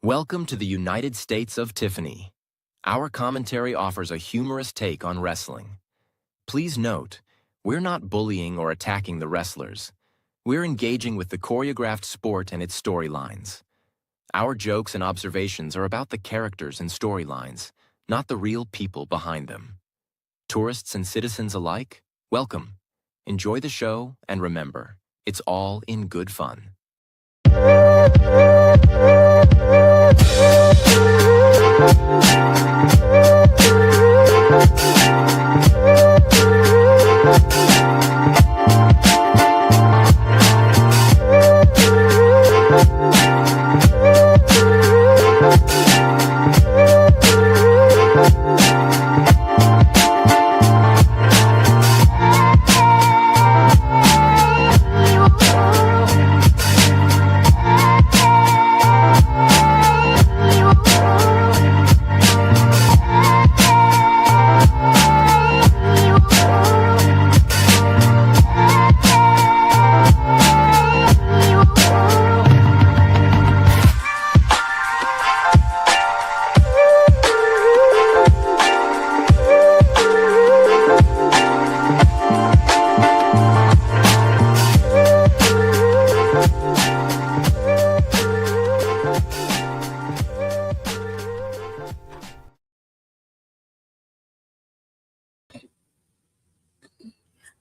Welcome to the United States of Tiffany. Our commentary offers a humorous take on wrestling. Please note, we're not bullying or attacking the wrestlers. We're engaging with the choreographed sport and its storylines. Our jokes and observations are about the characters and storylines, not the real people behind them. Tourists and citizens alike, welcome. Enjoy the show, and remember, it's all in good fun.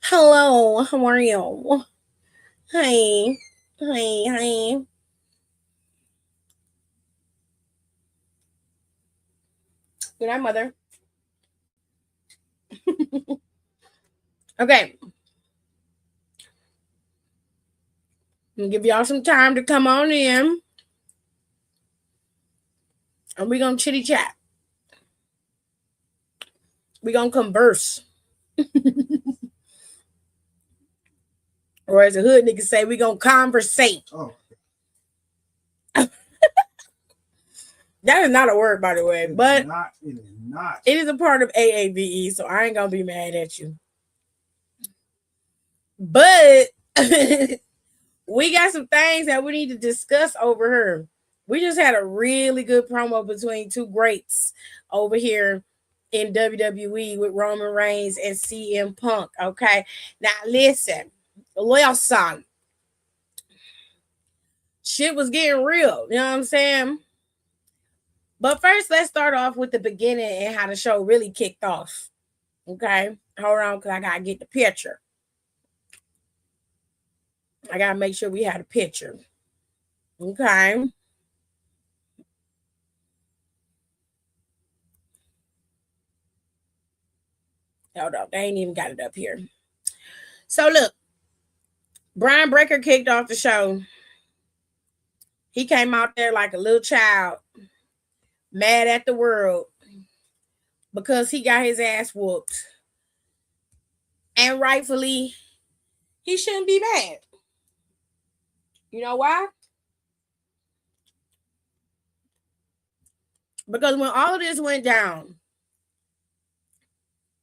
Hello, how are you? Hi. Hi. Good night, mother. Okay. I'm gonna give y'all some time to come on in. And we're gonna chitty chat. We're gonna converse. Or as a hood nigga say, we're gonna conversate. Oh. That is not a word, by the way, but it is not. It is a part of AAVE, so I ain't gonna be mad at you. But we got some things that we need to discuss over here. We just had a really good promo between two greats over here in WWE with Roman Reigns and CM Punk. Okay, now listen, loyal son, shit was getting real. You know what I'm saying? But first, let's start off with the beginning and how the show really kicked off. Okay, hold on, because I gotta get the picture. I gotta make sure we had a picture. Okay. Hold on, they ain't even got it up here. So look, Brian Breaker kicked off the show. He came out there like a little child, mad at the world because he got his ass whooped. And rightfully, he shouldn't be mad. You know why? Because when all of this went down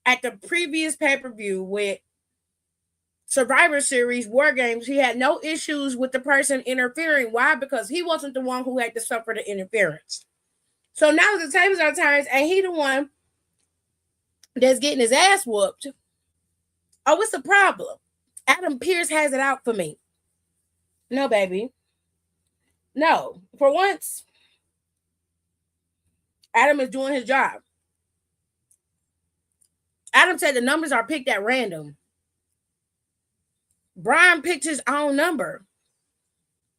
at the previous pay-per-view with Survivor Series War Games, he had no issues with the person interfering. Why? Because he wasn't the one who had to suffer the interference. So now the tables are turned, and he the one that's getting his ass whooped. Oh, what's the problem? Adam Pearce has it out for me. No, baby. No. For once, Adam is doing his job. Adam said the numbers are picked at random. Brian picked his own number.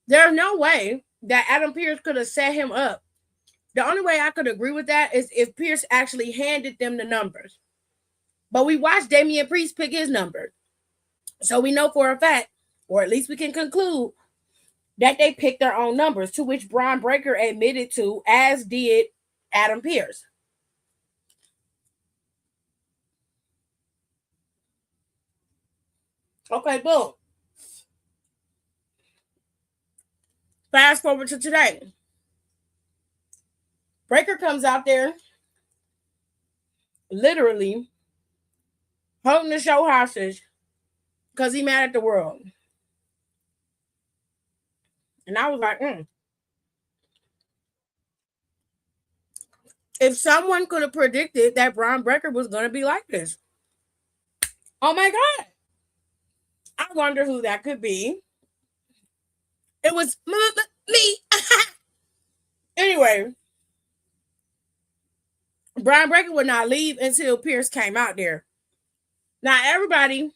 There's no way that Adam Pearce could have set him up. The only way I could agree with that is if Pearce actually handed them the numbers. But we watched Damian Priest pick his number. So we know for a fact, or at least we can conclude, that they picked their own numbers, to which Brian Breaker admitted to, as did Adam Pearce. Okay, boom. Fast forward to today. Breaker comes out there, literally holding the show hostage because he mad at the world. And I was like, If someone could have predicted that Braun Breaker was going to be like this. Oh my God. I wonder who that could be. It was me. Anyway, Braun Breaker would not leave until Pierce came out there. Now, everybody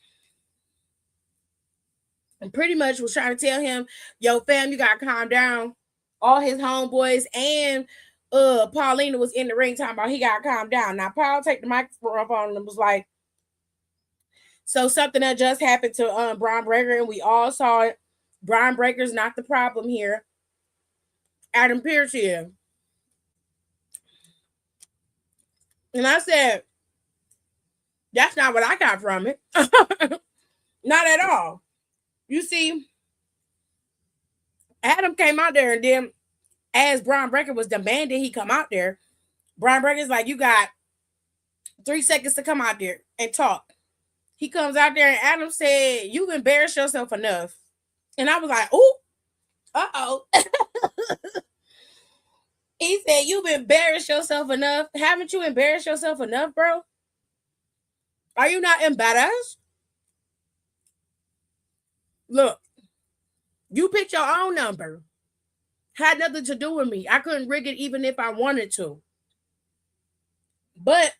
pretty much was trying to tell him, yo, fam, you got to calm down. All his homeboys and Paulina was in the ring talking about he got to calm down. Now, Paul take the microphone and was like, so something that just happened to Braun Breaker, and we all saw it. Braun Breaker's not the problem here. Adam Pearce here. And I said, that's not what I got from it. Not at all. You see, Adam came out there, and then as Braun Breaker was demanding he come out there, Braun Breaker's like, you got 3 seconds to come out there and talk. He comes out there, and Adam said, you've embarrassed yourself enough. And I was like, ooh, uh-oh. He said, you've embarrassed yourself enough. Haven't you embarrassed yourself enough, bro? Are you not embarrassed? Look, you picked your own number. Had nothing to do with me. I couldn't rig it even if I wanted to. But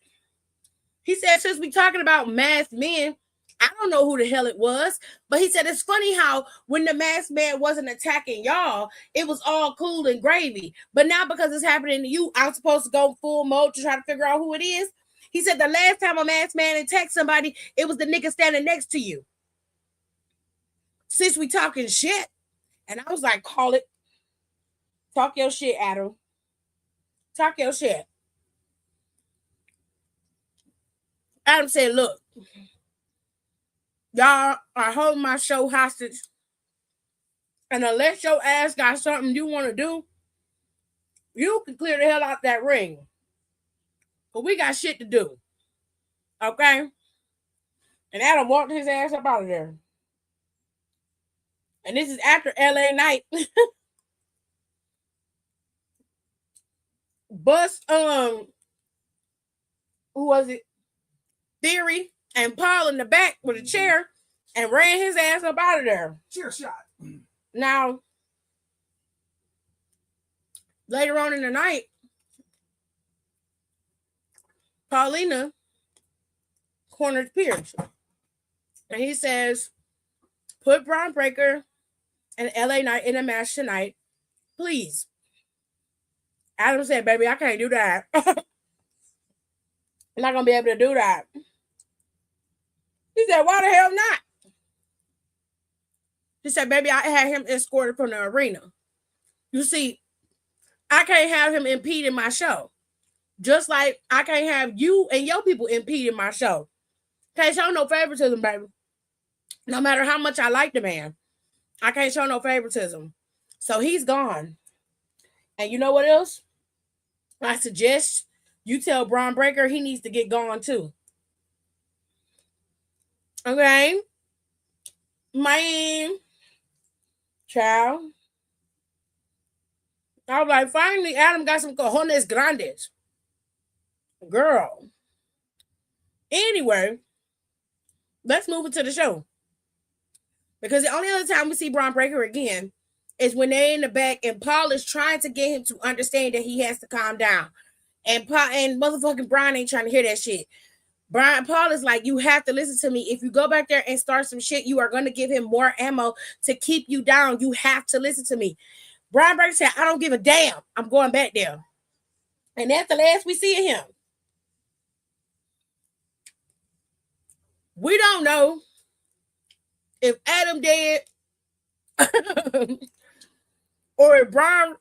he said, since we talking about masked men, I don't know who the hell it was, but he said it's funny how when the masked man wasn't attacking y'all, it was all cool and gravy. But now because it's happening to you, I'm supposed to go full mode to try to figure out who it is. He said the last time a masked man attacked somebody, it was the nigga standing next to you. Since we talking shit, and I was like, call it. Talk your shit, Adam. Talk your shit. Adam said, look, y'all are holding my show hostage. And unless your ass got something you want to do, you can clear the hell out that ring. But we got shit to do. Okay? And Adam walked his ass up out of there. And this is after LA Night. Bust, who was it? Theory and Paul in the back with a chair and ran his ass up out of there. Chair shot. Now, later on in the night, Paulina cornered Pierce. And he says, put Braun Breaker and LA Knight in a match tonight, please. Adam said, baby, I can't do that. I'm not going to be able to do that. He said, why the hell not? He said, baby, I had him escorted from the arena. You see, I can't have him impeding my show. Just like I can't have you and your people impeding my show. Can't show no favoritism, baby. No matter how much I like the man, I can't show no favoritism. So he's gone. And you know what else? I suggest you tell Braun Breaker he needs to get gone too. Okay? Man. Child. I was like, finally, Adam got some cojones grandes. Girl. Anyway, let's move into the show. Because the only other time we see Braun Breaker again is when they're in the back and Paul is trying to get him to understand that he has to calm down. And Paul and motherfucking Brian ain't trying to hear that shit. Paul is like, you have to listen to me. If you go back there and start some shit, you are going to give him more ammo to keep you down. You have to listen to me. Braun Breaker said, I don't give a damn. I'm going back there. And that's the last we see of him. We don't know if Adam dead or if Braun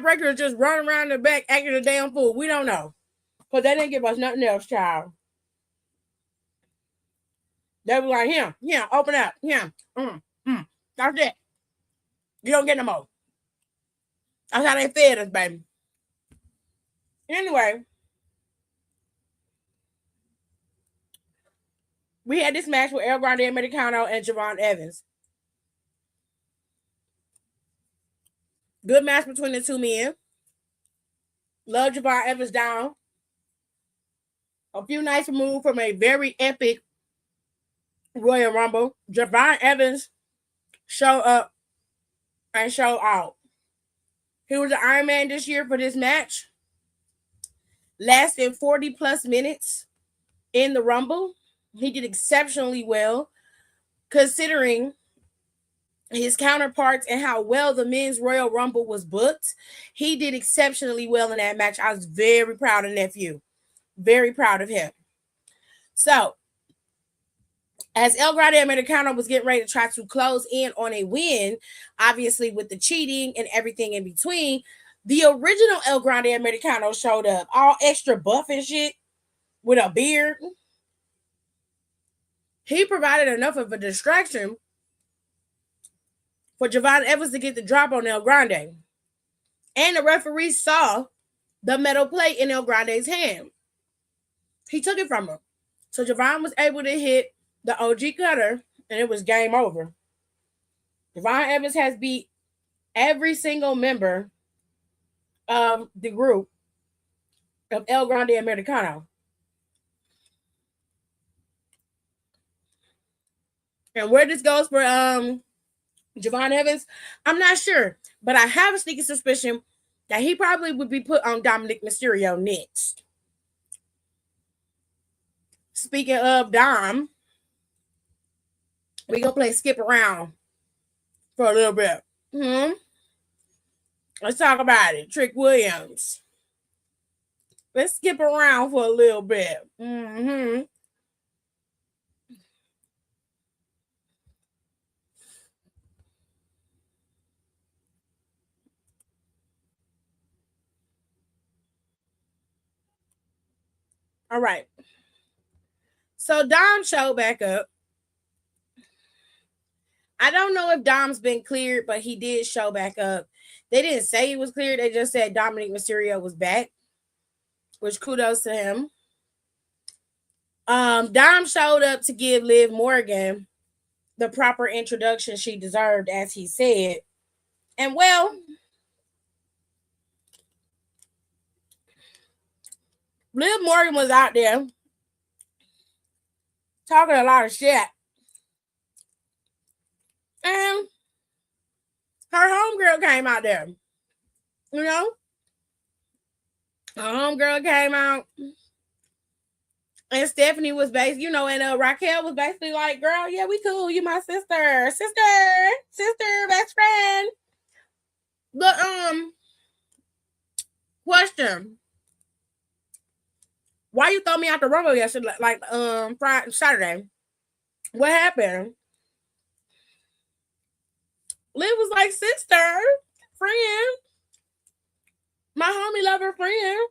Breaker is just running around the back acting a damn fool. We don't know. Because they didn't give us nothing else, child. They were like, here, open up. Here. That's it. You don't get no more. That's how they fed us, baby. Anyway, we had this match with El Grande Americano and Javon Evans. Good match between the two men. Love Javon Evans down. A few nights removed from a very epic Royal Rumble, Javon Evans showed up and showed out. He was the Iron Man this year for this match, lasted 40 plus minutes in the Rumble. He did exceptionally well considering his counterparts and how well the men's Royal Rumble was booked. He did exceptionally well in that match. I was very proud of nephew. Very proud of him. So, as El Grande Americano was getting ready to try to close in on a win, obviously with the cheating and everything in between, the original El Grande Americano showed up, all extra buff and shit, with a beard. He provided enough of a distraction for Javon Evans to get the drop on El Grande. And the referee saw the metal plate in El Grande's hand. He took it from him. So Javon was able to hit the OG cutter, and it was game over. Javon Evans has beat every single member of the group of El Grande Americano. And where this goes for Javon Evans, I'm not sure. But I have a sneaky suspicion that he probably would be put on Dominic Mysterio next. Speaking of Dom, we're going to play skip around for a little bit. Let's talk about it. Trick Williams. Let's skip around for a little bit. All right. So Dom showed back up. I don't know if Dom's been cleared, but he did show back up. They didn't say he was cleared. They just said Dominic Mysterio was back, which kudos to him. Dom showed up to give Liv Morgan the proper introduction she deserved, as he said. And well, Liv Morgan was out there talking a lot of shit. And her homegirl came out there. You know? Her homegirl came out. And Stephanie was basically, and Raquel was basically like, girl, yeah, we cool. You my sister. Sister, best friend. But, question. Why you throw me out the Rumble yesterday, like, Friday, Saturday? What happened? Liv was like, sister, friend. My homie lover friend.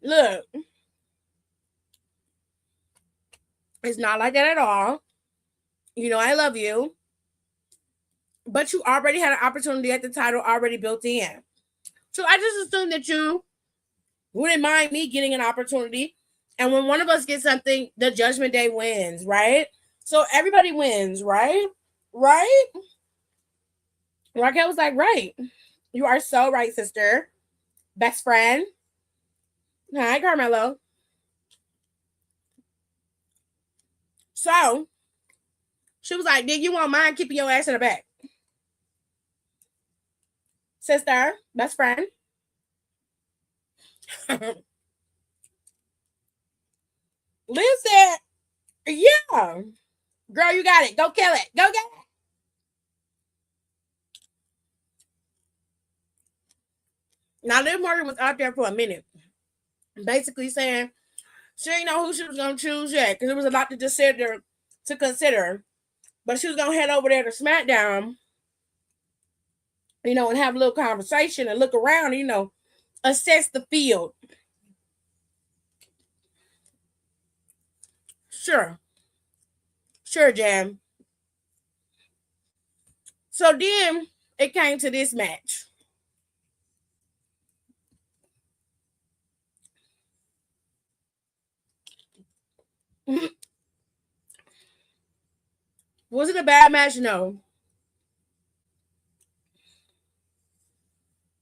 Look. It's not like that at all. I love you. But you already had an opportunity at the title already built in. So I just assumed that you wouldn't mind me getting an opportunity. And when one of us gets something, the Judgment Day wins, right? So everybody wins, right? Right? Raquel was like, right. You are so right, sister. Best friend. Hi, Carmelo. So she was like, did you want mine keeping your ass in the back? Sister, best friend. Liz said, yeah. Girl, you got it. Go kill it. Go get it. Now, Liv Morgan was out there for a minute, basically saying she didn't know who she was going to choose yet because there was a lot to consider. But she was going to head over there to SmackDown, and have a little conversation and look around, assess the field. Sure, Jam. So then it came to this match. Was it a bad match? No.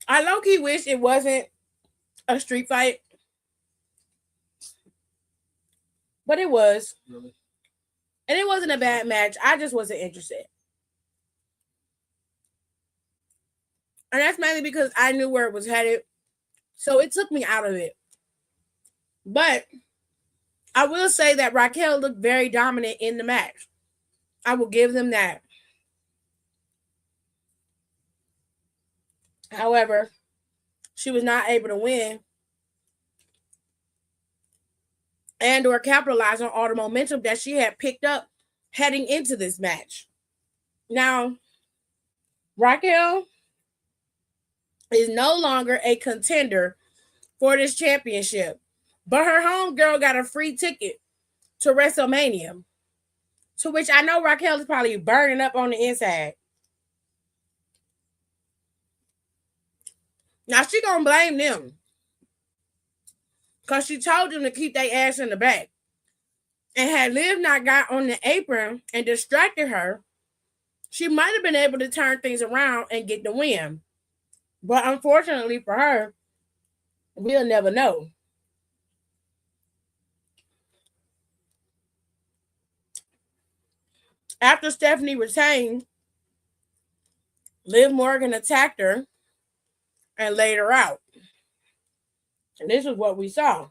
I low-key wish it wasn't a street fight. But it was. Really? And it wasn't a bad match. I just wasn't interested. And that's mainly because I knew where it was headed. So it took me out of it. But I will say that Raquel looked very dominant in the match. I will give them that. However, she was not able to win and or capitalize on all the momentum that she had picked up heading into this match. Now, Raquel is no longer a contender for this championship, but her homegirl got a free ticket to WrestleMania, to which I know Raquel is probably burning up on the inside. Now she gonna blame them because she told them to keep their ass in the back. And had Liv not got on the apron and distracted her, she might have been able to turn things around and get the win. But unfortunately for her, we'll never know. After Stephanie retained, Liv Morgan attacked her and laid her out. And this is what we saw.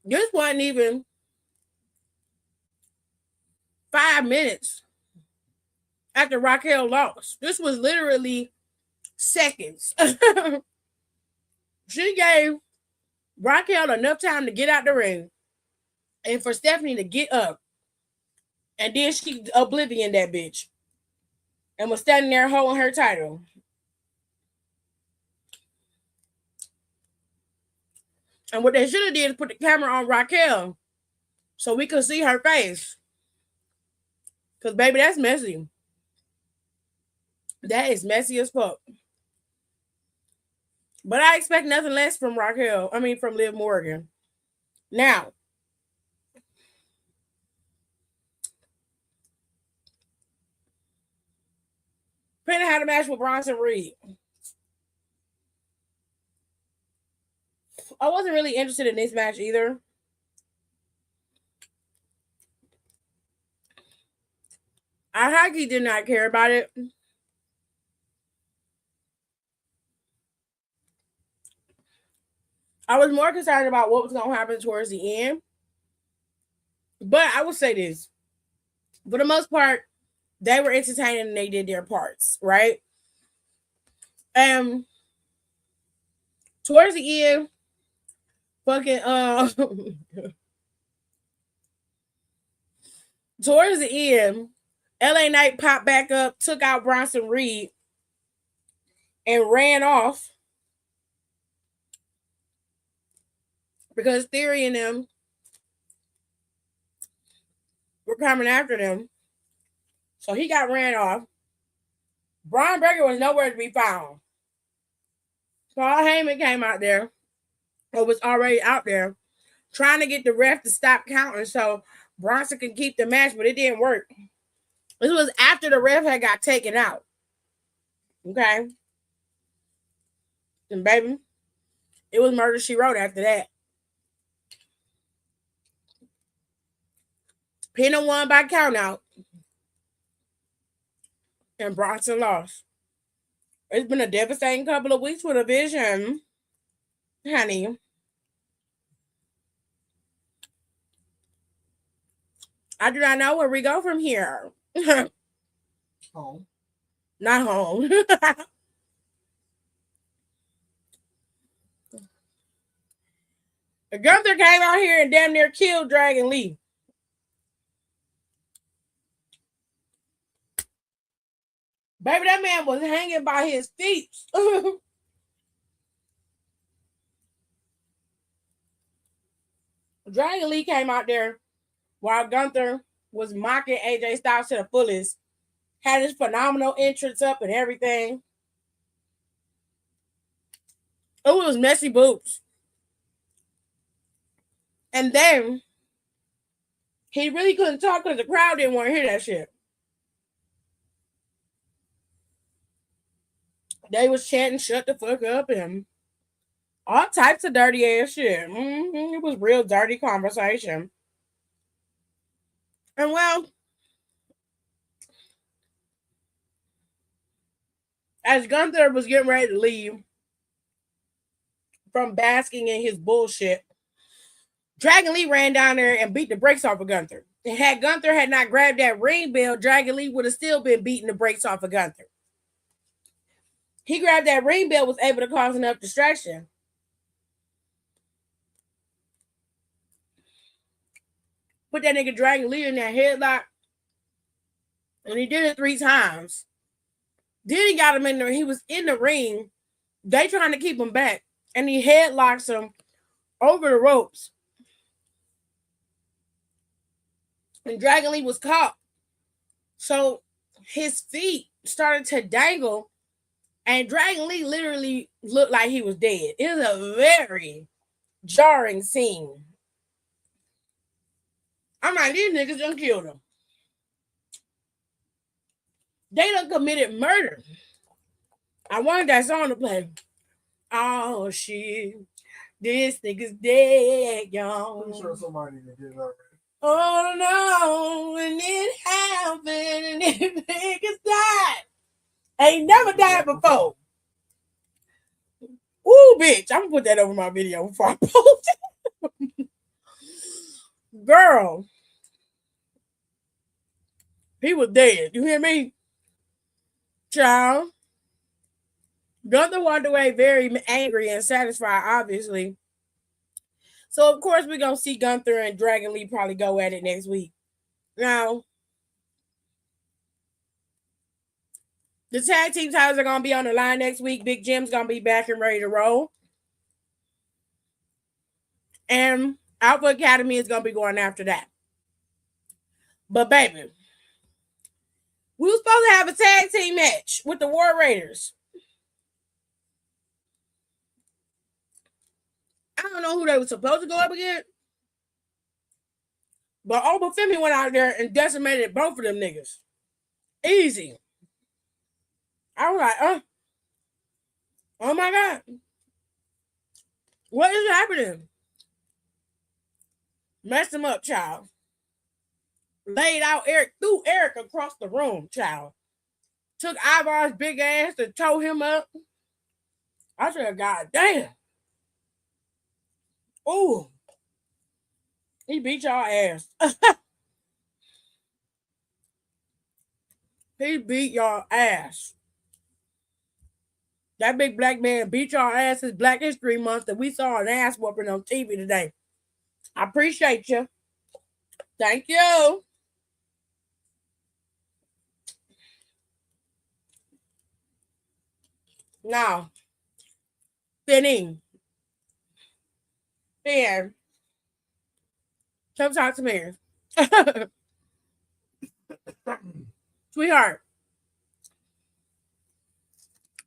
This wasn't even 5 minutes after Raquel lost. This was literally seconds. She gave Raquel enough time to get out the ring and for Stephanie to get up. And then she oblivion that bitch and was standing there holding her title. And what they should have did is put the camera on Raquel so we could see her face. Because, baby, that's messy. That is messy as fuck. But I expect nothing less from from Liv Morgan. Now, Pena had a match with Bronson Reed. I wasn't really interested in this match either. I highly did not care about it. I was more concerned about what was going to happen towards the end. But I will say this. For the most part, they were entertaining and they did their parts, right? And towards the end, fucking towards the end, LA Knight popped back up, took out Bronson Reed, and ran off because Theory and them were coming after them. So he got ran off. Braun Breaker was nowhere to be found. Paul Heyman came out there, or was already out there, trying to get the ref to stop counting so Bronson could keep the match, but it didn't work. This was after the ref had got taken out. Okay? And baby, it was Murder, She Wrote after that. Pena won by count out. And Bronson lost. It's been a devastating couple of weeks for the Vision, honey. I do not know where we go from here. Home. Not home. Gunther came out here and damn near killed Dragon Lee. Baby, that man was hanging by his feet. Dragon Lee came out there while Gunther was mocking AJ Styles to the fullest. Had his phenomenal entrance up and everything. Oh, it was messy boobs. And then he really couldn't talk because the crowd didn't want to hear that shit. They was chanting "shut the fuck up" and all types of dirty ass shit. It was real dirty conversation. And well, as Gunther was getting ready to leave from basking in his bullshit, Dragon Lee ran down there and beat the brakes off of Gunther. And had Gunther had not grabbed that ring bell, Dragon Lee would have still been beating the brakes off of Gunther. He grabbed that ring bell, was able to cause enough distraction. Put that nigga Dragon Lee in that headlock. And he did it 3 times. Then he got him in there. He was in the ring. They trying to keep him back. And he headlocks him over the ropes. And Dragon Lee was caught. So his feet started to dangle. And Dragon Lee literally looked like he was dead. It was a very jarring scene. I'm like, these niggas done killed him. They done committed murder. I wanted that song to play. Oh shit, this nigga's dead, y'all. I'm sure somebody did it already. Oh no, and it happened, and it niggas died. Ain't never died before. Ooh, bitch, I'm gonna put that over my video before I post it. Girl, he was dead. You hear me? Child. Gunther walked away very angry and satisfied, obviously. So, of course, we're going to see Gunther and Dragon Lee probably go at it next week. Now, the tag team titles are going to be on the line next week. Big Jim's going to be back and ready to roll. And Alpha Academy is going to be going after that. But, baby, we were supposed to have a tag team match with the War Raiders. I don't know who they were supposed to go up against. But Oba Femi went out there and decimated both of them niggas. Easy. I was like, oh my God. What is happening? Messed him up, child. Laid out Eric, threw Eric across the room, child. Took Ivar's big ass and tore him up. I said, God damn. Ooh. He beat y'all ass. He beat y'all ass. That big black man beat y'all ass this Black History Month that we saw an ass whooping on TV today. I appreciate you. Thank you. Now, Benny. Ben. Come talk to me. Sweetheart.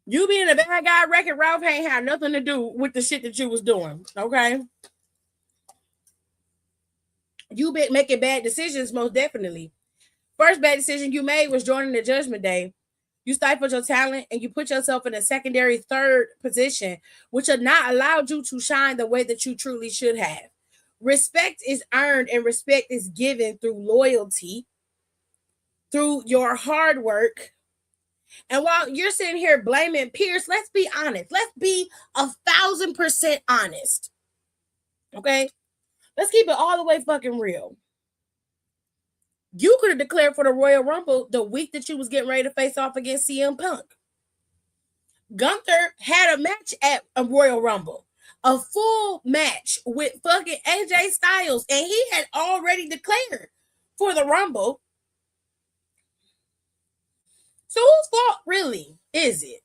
You being a bad guy, Wreck-It Ralph ain't had nothing to do with the shit that you was doing, okay? You been making bad decisions, most definitely. First bad decision you made was joining the Judgment Day. You stifled your talent and you put yourself in a secondary third position, which had not allowed you to shine the way that you truly should have. Respect is earned and respect is given through loyalty, through your hard work. And while you're sitting here blaming Pierce, let's be honest. Let's be 1,000% honest. Okay? Let's keep it all the way fucking real. You could have declared for the Royal Rumble the week that you was getting ready to face off against CM Punk. Gunther had a match at a Royal Rumble. A full match with fucking AJ Styles. And he had already declared for the Rumble. So whose fault really is it?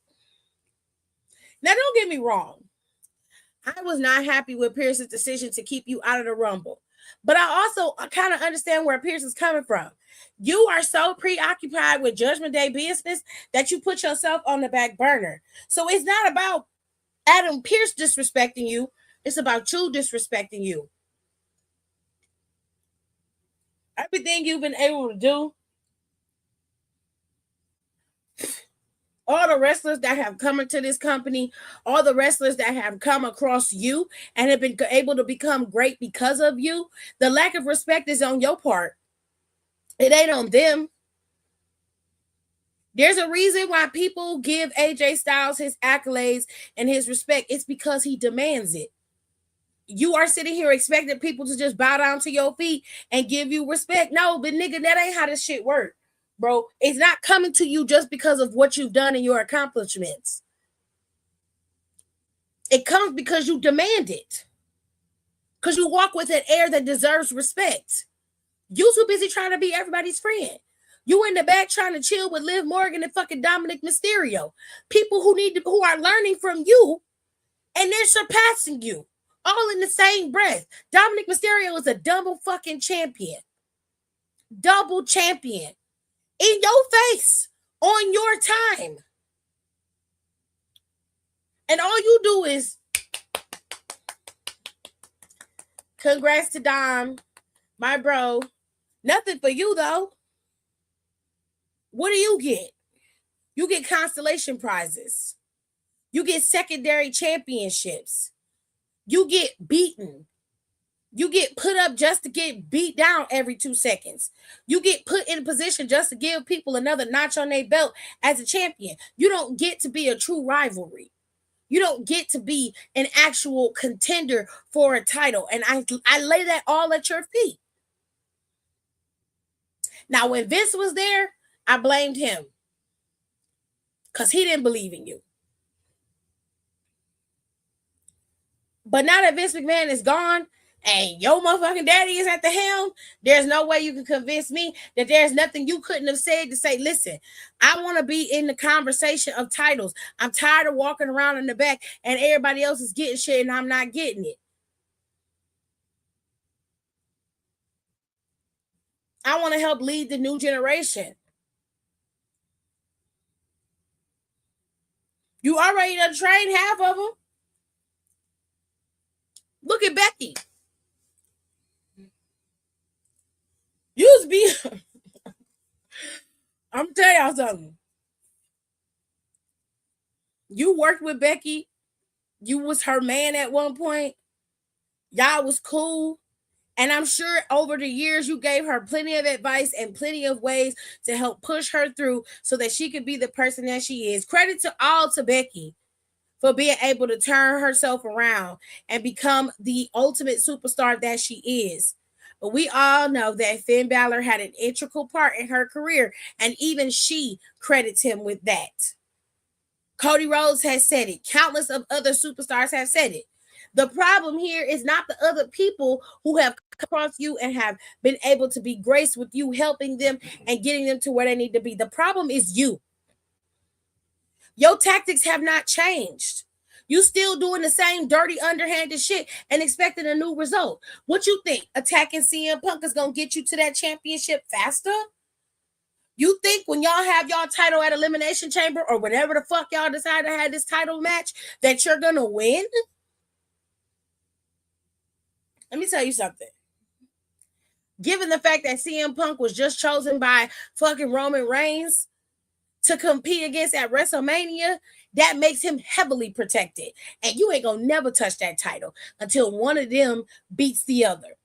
Now, don't get me wrong. I was not happy with Pierce's decision to keep you out of the Rumble. But I also kind of understand where Pierce is coming from. You are so preoccupied with Judgment Day business that you put yourself on the back burner. So it's not about Adam Pierce disrespecting you. It's about you disrespecting you. Everything you've been able to do, All the wrestlers that have come into this company, all the wrestlers that have come across you and have been able to become great because of you, the lack of respect is on your part. It ain't on them. There's a reason why people give AJ Styles his accolades and his respect. It's because he demands it. You are sitting here expecting people to just bow down to your feet and give you respect. No, but nigga, that ain't how this shit work, bro. It's not coming to you just because of what you've done and your accomplishments. It comes because you demand it. Because you walk with an air that deserves respect. You too busy trying to be everybody's friend. You in the back trying to chill with Liv Morgan and fucking Dominic Mysterio. People who are learning from you and they're surpassing you. All in the same breath. Dominic Mysterio is a double fucking champion. Double champion. In your face. On your time. And all you do is congrats to Dom, my bro. Nothing for you though. What do you get? You get constellation prizes. You get secondary championships. You get beaten. You get put up just to get beat down every 2 seconds. You get put in a position just to give people another notch on their belt as a champion. You don't get to be a true rivalry. You don't get to be an actual contender for a title. And I lay that all at your feet. Now, when Vince was there, I blamed him because he didn't believe in you. But now that Vince McMahon is gone and your motherfucking daddy is at the helm, there's no way you can convince me that there's nothing you couldn't have said to say, listen, I want to be in the conversation of titles. I'm tired of walking around in the back and everybody else is getting shit and I'm not getting it. I want to help lead the new generation. You already done trained half of them. Look at Becky. Used to be. I'm gonna tell y'all something. You worked with Becky. You was her man at one point. Y'all was cool. And I'm sure over the years you gave her plenty of advice and plenty of ways to help push her through so that she could be the person that she is. Credit to Becky for being able to turn herself around and become the ultimate superstar that she is. But we all know that Finn Balor had an integral part in her career, and even she credits him with that. Cody Rhodes has said it. Countless of other superstars have said it. The problem here is not the other people who have come across you and have been able to be graced with you, helping them and getting them to where they need to be. The problem is you. Your tactics have not changed. You still doing the same dirty, underhanded shit and expecting a new result. What you think? Attacking CM Punk is going to get you to that championship faster? You think when y'all have y'all title at Elimination Chamber or whatever the fuck y'all decide to have this title match that you're going to win? Let me tell you something. Given the fact that CM Punk was just chosen by fucking Roman Reigns to compete against at WrestleMania, that makes him heavily protected. And you ain't gonna never touch that title until one of them beats the other.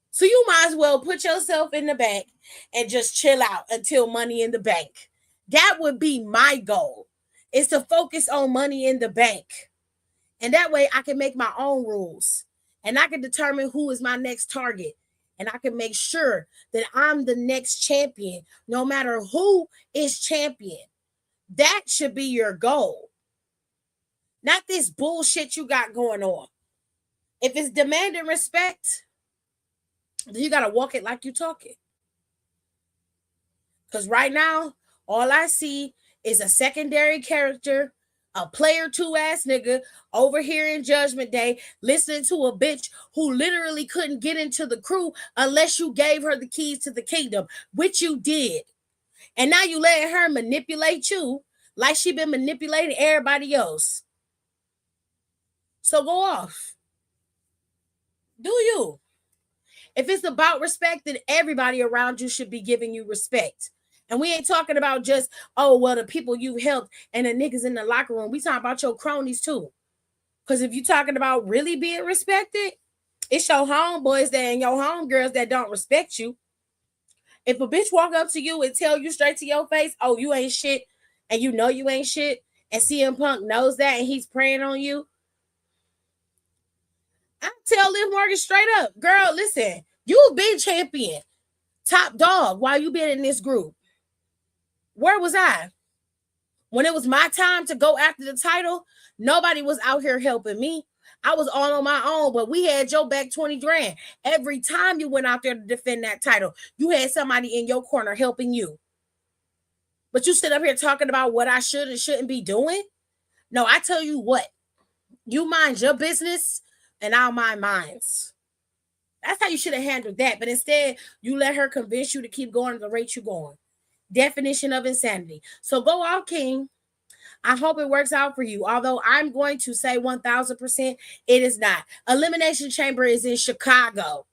So you might as well put yourself in the bank and just chill out until Money in the Bank. That would be my goal, is to focus on Money in the Bank. And that way I can make my own rules. And I can determine who is my next target. And I can make sure that I'm the next champion, no matter who is champion. That should be your goal. Not this bullshit you got going on. If it's demanding respect, then you got to walk it like you talk it. Because right now, all I see is a secondary character, a player 2 ass nigga over here in Judgment Day listening to a bitch who literally couldn't get into the crew unless you gave her the keys to the kingdom, which you did. And now you letting her manipulate you like she been manipulating everybody else. So go off. Do you? If it's about respect, then everybody around you should be giving you respect. And we ain't talking about just, oh, well, the people you helped and the niggas in the locker room. We talking about your cronies too. Because if you talking about really being respected, it's your homeboys that and your homegirls that don't respect you. If a bitch walk up to you and tell you straight to your face, oh, you ain't shit, and you know you ain't shit, and CM Punk knows that and he's preying on you, I tell Liv Morgan straight up, girl, listen, you've been champion, top dog while you been in this group. Where was I? When it was my time to go after the title, nobody was out here helping me. I was all on my own, but we had your back 20 grand. Every time you went out there to defend that title, you had somebody in your corner helping you. But you sit up here talking about what I should and shouldn't be doing? No, I tell you what, you mind your business and I'll mind mine. That's how you should have handled that. But instead, you let her convince you to keep going at the rate you're going. Definition of insanity. So go off, King. I hope it works out for you. Although I'm going to say 1000%, it is not. Elimination Chamber is in Chicago.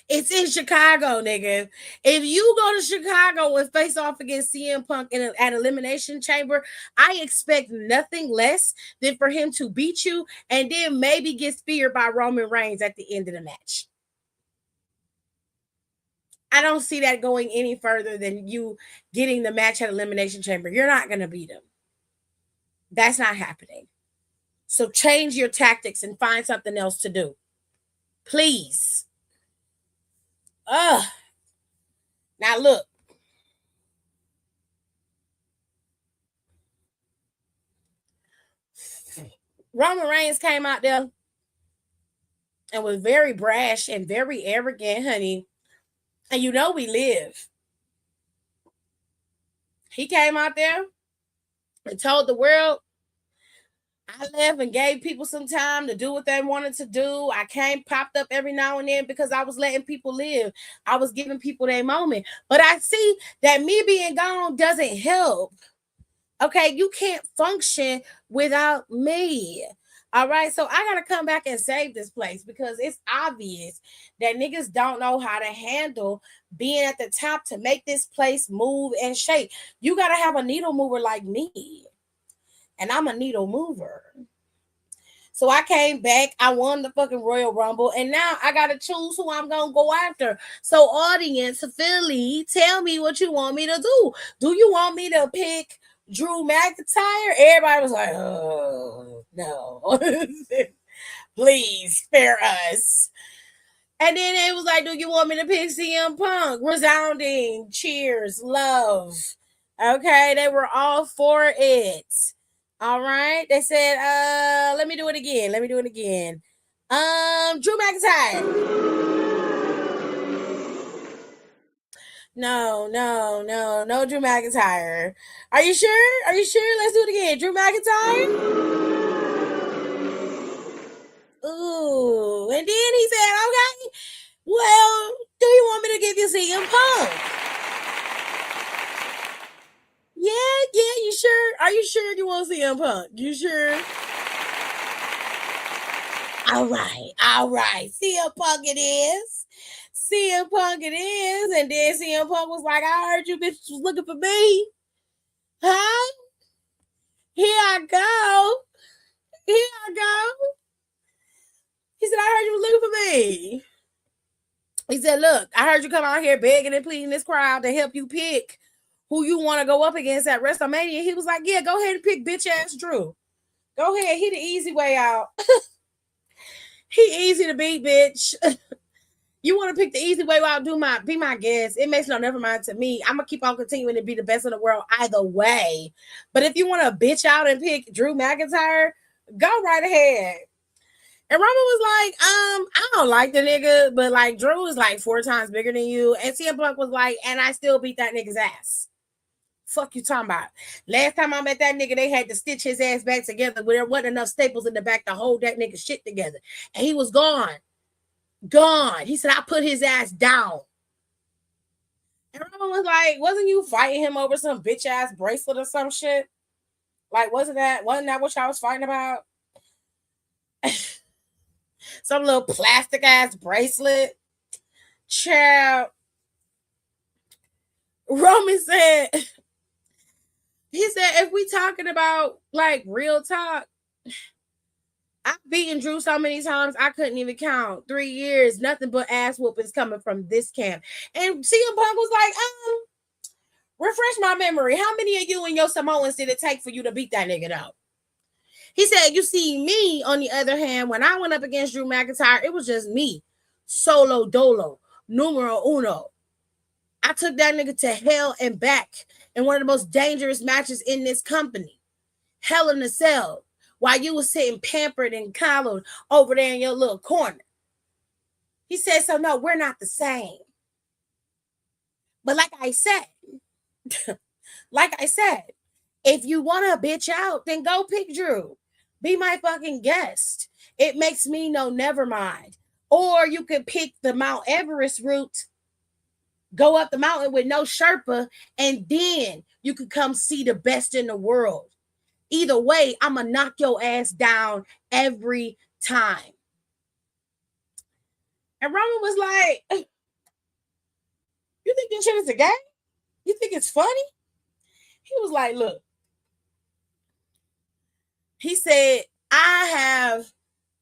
It's in Chicago, nigga. If you go to Chicago and face off against CM Punk at Elimination Chamber, I expect nothing less than for him to beat you and then maybe get speared by Roman Reigns at the end of the match. I don't see that going any further than you getting the match at Elimination Chamber. You're not going to beat him. That's not happening. So change your tactics and find something else to do. Please. Now look. Roman Reigns came out there and was very brash and very arrogant, honey. And you know we live. He came out there and told the world, I left and gave people some time to do what they wanted to do. I came, popped up every now and then because I was letting people live. I was giving people their moment. But I see that me being gone doesn't help. Okay, you can't function without me. All right, so I gotta come back and save this place because it's obvious that niggas don't know how to handle being at the top to make this place move and shake. You gotta have a needle mover like me, and I'm a needle mover. So I came back, I won the fucking Royal Rumble, and now I gotta choose who I'm gonna go after. So, audience, Philly, tell me what you want me to do. Do you want me to pick Drew McIntyre? Everybody was like, oh, no. Please spare us. And then it was like, do you want me to pick CM Punk? Resounding cheers, love. Okay, they were all for it. All right. They said, let me do it again. Drew McIntyre. No, Drew McIntyre. Are you sure? Let's do it again. Drew McIntyre. Ooh. And then he said, okay, well, do you want me to give you CM Punk? Yeah, you sure? Are you sure you want CM Punk? You sure? All right. CM Punk it is. And then CM Punk was like, I heard you bitches was looking for me. Huh? Here I go. He said, I heard you was looking for me. He said, look, I heard you come out here begging and pleading this crowd to help you pick who you want to go up against at WrestleMania. He was like, yeah, go ahead and pick bitch ass Drew. Go ahead, he the easy way out. He easy to beat, bitch. You want to pick the easy way out, be my guest. It makes no never mind to me. I'm gonna keep on continuing to be the best in the world either way. But if you want to bitch out and pick Drew McIntyre, go right ahead. And Roman was like, I don't like the nigga, but like Drew is like 4 times bigger than you. And CM Punk was like, and I still beat that nigga's ass. Fuck you talking about? Last time I met that nigga, they had to stitch his ass back together, but there wasn't enough staples in the back to hold that nigga shit together. And he was gone. He said, I put his ass down. And Roman was like, wasn't you fighting him over some bitch ass bracelet or some shit? Like, wasn't that what y'all was fighting about? Some little plastic ass bracelet. Child. Roman said, he said, if we talking about like real talk, I've beaten Drew so many times I couldn't even count. 3 years, nothing but ass whoopings coming from this camp. And CM Punk was like, refresh my memory. How many of you and your Samoans did it take for you to beat that nigga though? He said, you see me, on the other hand, when I went up against Drew McIntyre, it was just me. Solo dolo, numero uno. I took that nigga to hell and back in one of the most dangerous matches in this company. Hell in a Cell. While you was sitting pampered and coddled over there in your little corner. He said, so no, we're not the same. But like I said, if you want to bitch out, then go pick Drew. Be my fucking guest. It makes me no never mind. Or you could pick the Mount Everest route, go up the mountain with no Sherpa, and then you could come see the best in the world. Either way, I'm going to knock your ass down every time. And Roman was like, you think this shit is a game? You think it's funny? He was like, look. He said, I have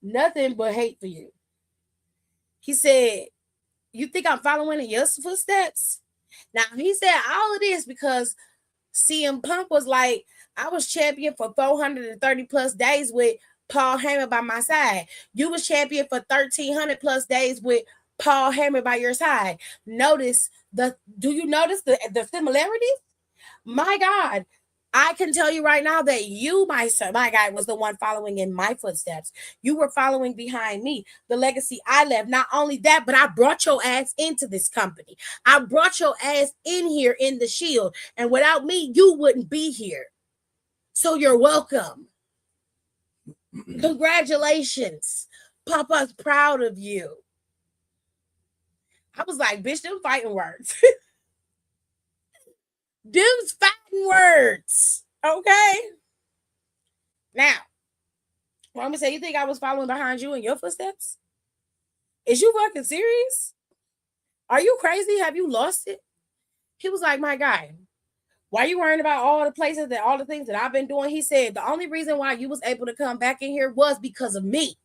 nothing but hate for you. He said, you think I'm following in your footsteps? Now, he said all of this because CM Punk was like, I was champion for 430 plus days with Paul Heyman by my side. You was champion for 1,300 plus days with Paul Heyman by your side. Do you notice the similarities? My God, I can tell you right now that you, my guy, was the one following in my footsteps. You were following behind me, the legacy I left. Not only that, but I brought your ass into this company. I brought your ass in here in the Shield. And without me, you wouldn't be here. So you're welcome. Congratulations. Papa's proud of you. I was like, bitch, them fighting words. Them's fighting words. Okay. Now, Roman said, you think I was following behind you in your footsteps? Is you fucking serious? Are you crazy? Have you lost it? He was like, my guy, why are you worrying about all the places all the things that I've been doing? He said, the only reason why you was able to come back in here was because of me.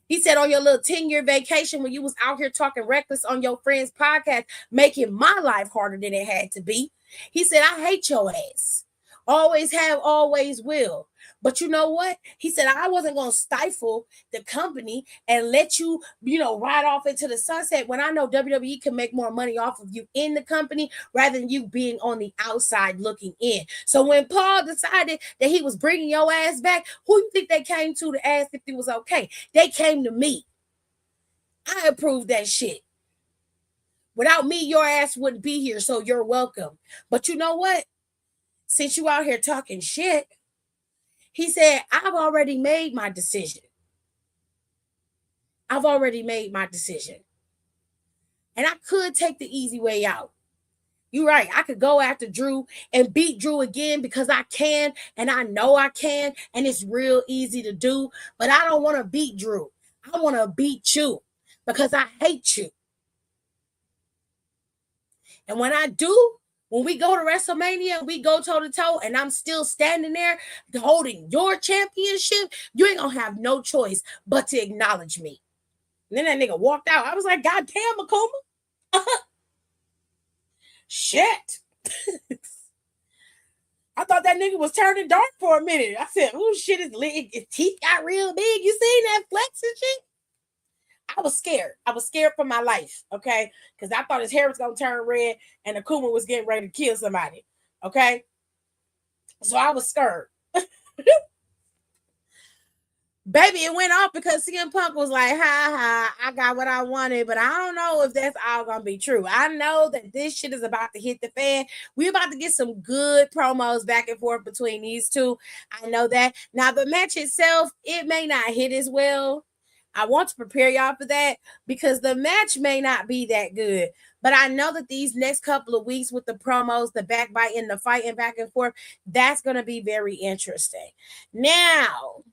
He said on your little 10-year vacation when you was out here talking reckless on your friend's podcast, making my life harder than it had to be. He said, I hate your ass. Always have, always will. But you know what? He said, I wasn't going to stifle the company and let you, ride off into the sunset when I know WWE can make more money off of you in the company rather than you being on the outside looking in. So when Paul decided that he was bringing your ass back, who you think they came to ask if it was okay? They came to me. I approved that shit. Without me, your ass wouldn't be here, so you're welcome. But you know what? Since you out here talking shit, he said, I've already made my decision. And I could take the easy way out. You're right. I could go after Drew and beat Drew again because I can, and I know I can, and it's real easy to do. But I don't want to beat Drew. I want to beat you because I hate you. And when I do, when we go to WrestleMania, we go toe to toe, and I'm still standing there holding your championship, you ain't gonna have no choice but to acknowledge me. And then that nigga walked out. I was like, God damn, Makuma. Shit. I thought that nigga was turning dark for a minute. I said, oh shit, his teeth got real big. You seen that flex and shit? I was scared. I was scared for my life, okay? Because I thought his hair was going to turn red and Akuma was getting ready to kill somebody, okay? So I was scared. Baby, it went off because CM Punk was like, I got what I wanted, but I don't know if that's all going to be true. I know that this shit is about to hit the fan. We're about to get some good promos back and forth between these two. I know that. Now, the match itself, it may not hit as well. I want to prepare y'all for that because the match may not be that good. But I know that these next couple of weeks with the promos, the backbiting, the fighting back and forth, that's going to be very interesting. Now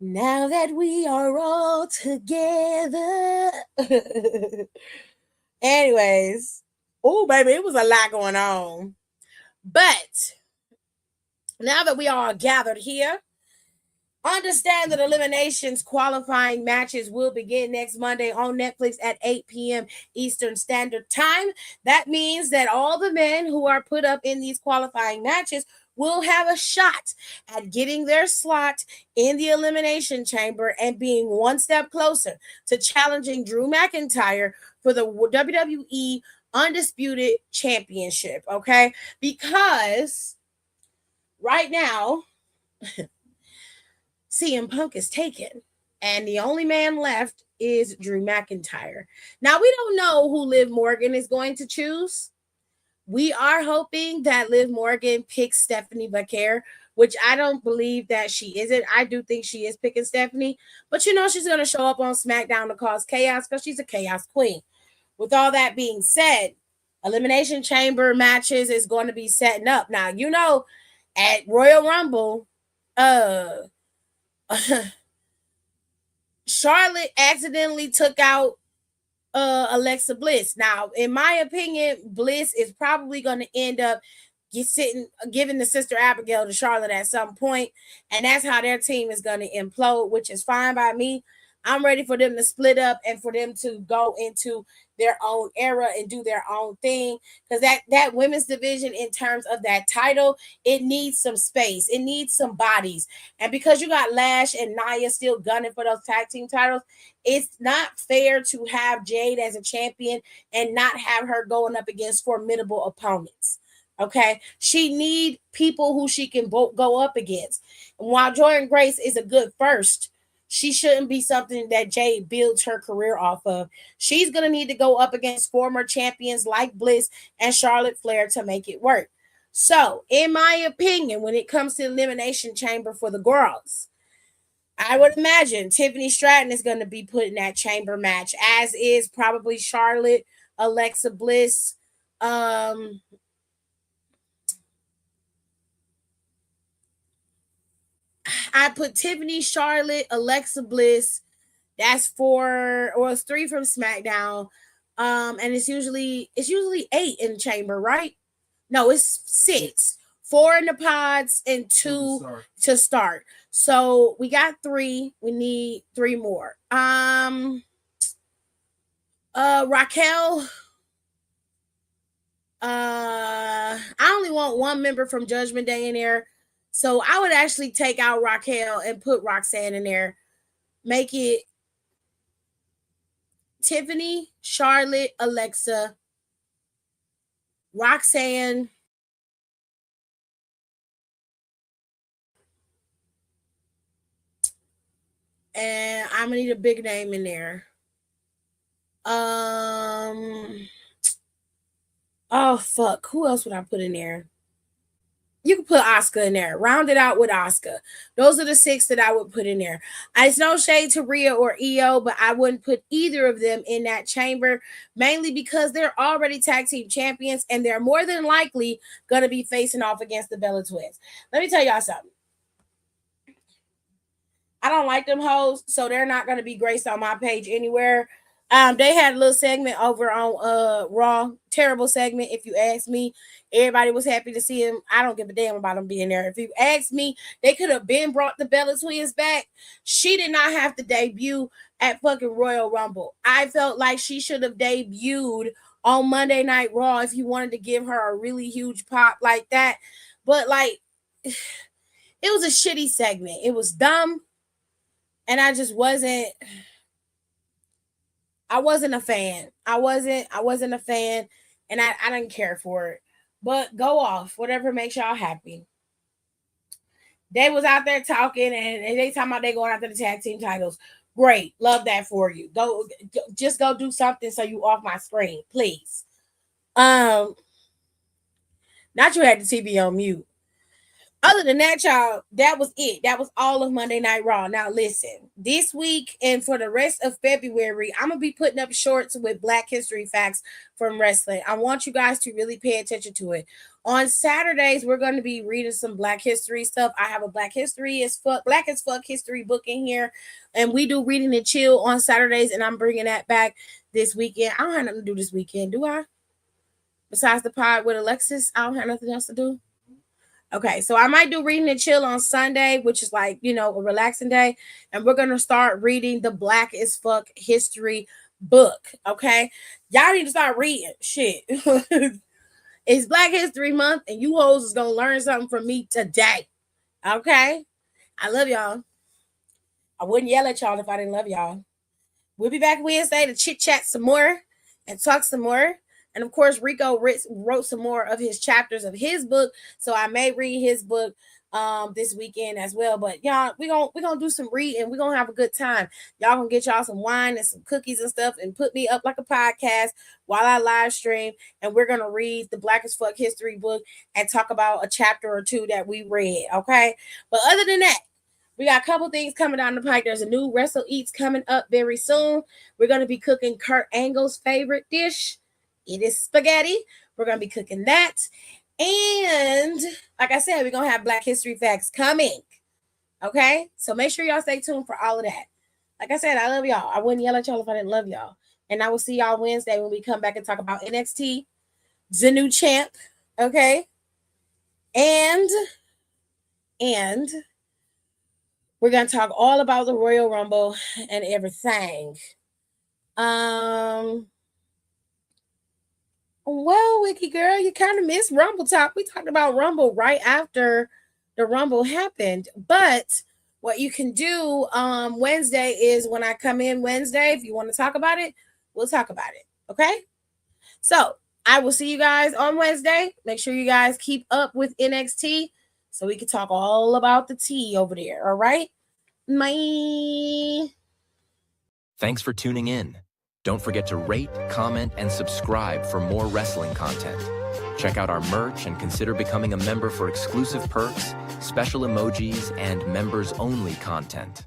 that we are all together. Anyways, Oh, baby, it was a lot going on. But now that we are gathered here, understand that eliminations qualifying matches will begin next Monday on Netflix at 8 p.m. Eastern Standard Time. That means that all the men who are put up in these qualifying matches will have a shot at getting their slot in the elimination chamber and being one step closer to challenging Drew McIntyre for the WWE Undisputed Championship. Okay? Because right now, CM Punk is taken, and the only man left is Drew McIntyre. Now, we don't know who Liv Morgan is going to choose. We are hoping that Liv Morgan picks Stephanie Becker, which I don't believe that she isn't. I do think she is picking Stephanie, but she's going to show up on SmackDown to cause chaos because she's a chaos queen. With all that being said, Elimination Chamber matches is going to be setting up. Now, at Royal Rumble, Charlotte accidentally took out Alexa Bliss. Now, in my opinion, Bliss is probably going to end up giving the Sister Abigail to Charlotte at some point, and that's how their team is going to implode, which is fine by me. I'm ready for them to split up and for them to go into their own era and do their own thing, because that women's division, in terms of that title, it needs some space, it needs some bodies. And because you got Lash and Nia still gunning for those tag team titles, it's not fair to have Jade as a champion and not have her going up against formidable opponents. Okay, she need people who she can go up against. And while Jordynne Grace is a good first, she shouldn't be something that Jade builds her career off of. She's going to need to go up against former champions like Bliss and Charlotte Flair to make it work. So, in my opinion, when it comes to Elimination Chamber for the girls, I would imagine Tiffany Stratton is going to be put in that chamber match, as is probably Charlotte, Alexa Bliss. I put Tiffany, Charlotte, Alexa Bliss. That's 4, or it's 3 from SmackDown. And it's usually 8 in the chamber, right? No, it's 6. 4 in the pods and 2 to start. So we got 3. We need 3 more. Raquel. I only want 1 member from Judgment Day in there. So I would actually take out Raquel and put Roxanne in there. Make it Tiffany, Charlotte, Alexa, Roxanne, and I'm gonna need a big name in there. Oh fuck, who else would I put in there? You can put Oscar in there. Round it out with Oscar. Those are the 6 that I would put in there. It's no shade to Rhea or Io, but I wouldn't put either of them in that chamber, mainly because they're already tag team champions and they're more than likely going to be facing off against the Bella Twins. Let me tell y'all something. I don't like them hoes, so they're not going to be graced on my page anywhere. They had a little segment over on Raw. Terrible segment, if you ask me. Everybody was happy to see him. I don't give a damn about them being there. If you ask me, they could have been brought the Bella Twins back. She did not have to debut at fucking Royal Rumble. I felt like she should have debuted on Monday Night Raw if you wanted to give her a really huge pop like that. But like, it was a shitty segment. It was dumb. And I just wasn't a fan. I wasn't a fan, and I didn't care for it. But go off, whatever makes y'all happy. They was out there talking, and they talking about they going after the tag team titles. Great, love that for you. Just go do something so you off my screen, please. Not you had the TV on mute. Other than that, y'all, that was it. That was all of Monday Night Raw. Now, listen, this week and for the rest of February, I'm going to be putting up shorts with Black History facts from wrestling. I want you guys to really pay attention to it. On Saturdays, we're going to be reading some Black History stuff. I have a Black as fuck history book in here, and we do reading and chill on Saturdays, and I'm bringing that back this weekend. I don't have nothing to do this weekend, do I? besides the pod with Alexis. I don't have nothing else to do. Okay, so I might do reading and chill on Sunday, which is like, a relaxing day. And we're going to start reading the Black as Fuck history book. Okay, y'all need to start reading shit. It's Black History Month, and you hoes is going to learn something from me today. Okay, I love y'all. I wouldn't yell at y'all if I didn't love y'all. We'll be back Wednesday to chit chat some more and talk some more. And of course, Rico wrote some more of his chapters of his book, so I may read his book this weekend as well. But y'all, we gonna do some reading. We're gonna have a good time. Y'all gonna get y'all some wine and some cookies and stuff, and put me up like a podcast while I live stream. And we're gonna read the Black as Fuck history book and talk about a chapter or two that we read. Okay, but other than that, we got a couple things coming down the pike. There's a new Wrestle Eats coming up very soon. We're going to be cooking Kurt Angle's favorite dish. It is spaghetti. We're going to be cooking that. And like I said, we're going to have Black History Facts coming. Okay? So make sure y'all stay tuned for all of that. Like I said, I love y'all. I wouldn't yell at y'all if I didn't love y'all. And I will see y'all Wednesday when we come back and talk about NXT, the new champ. Okay? And we're going to talk all about the Royal Rumble and everything. Well, Wiki girl, you kind of missed Rumble Talk. We talked about Rumble right after the Rumble happened. But what you can do Wednesday is when I come in Wednesday, if you want to talk about it, we'll talk about it. Okay? So I will see you guys on Wednesday. Make sure you guys keep up with NXT so we can talk all about the tea over there. All right? Bye. Thanks for tuning in. Don't forget to rate, comment, and subscribe for more wrestling content. Check out our merch and consider becoming a member for exclusive perks, special emojis, and members-only content.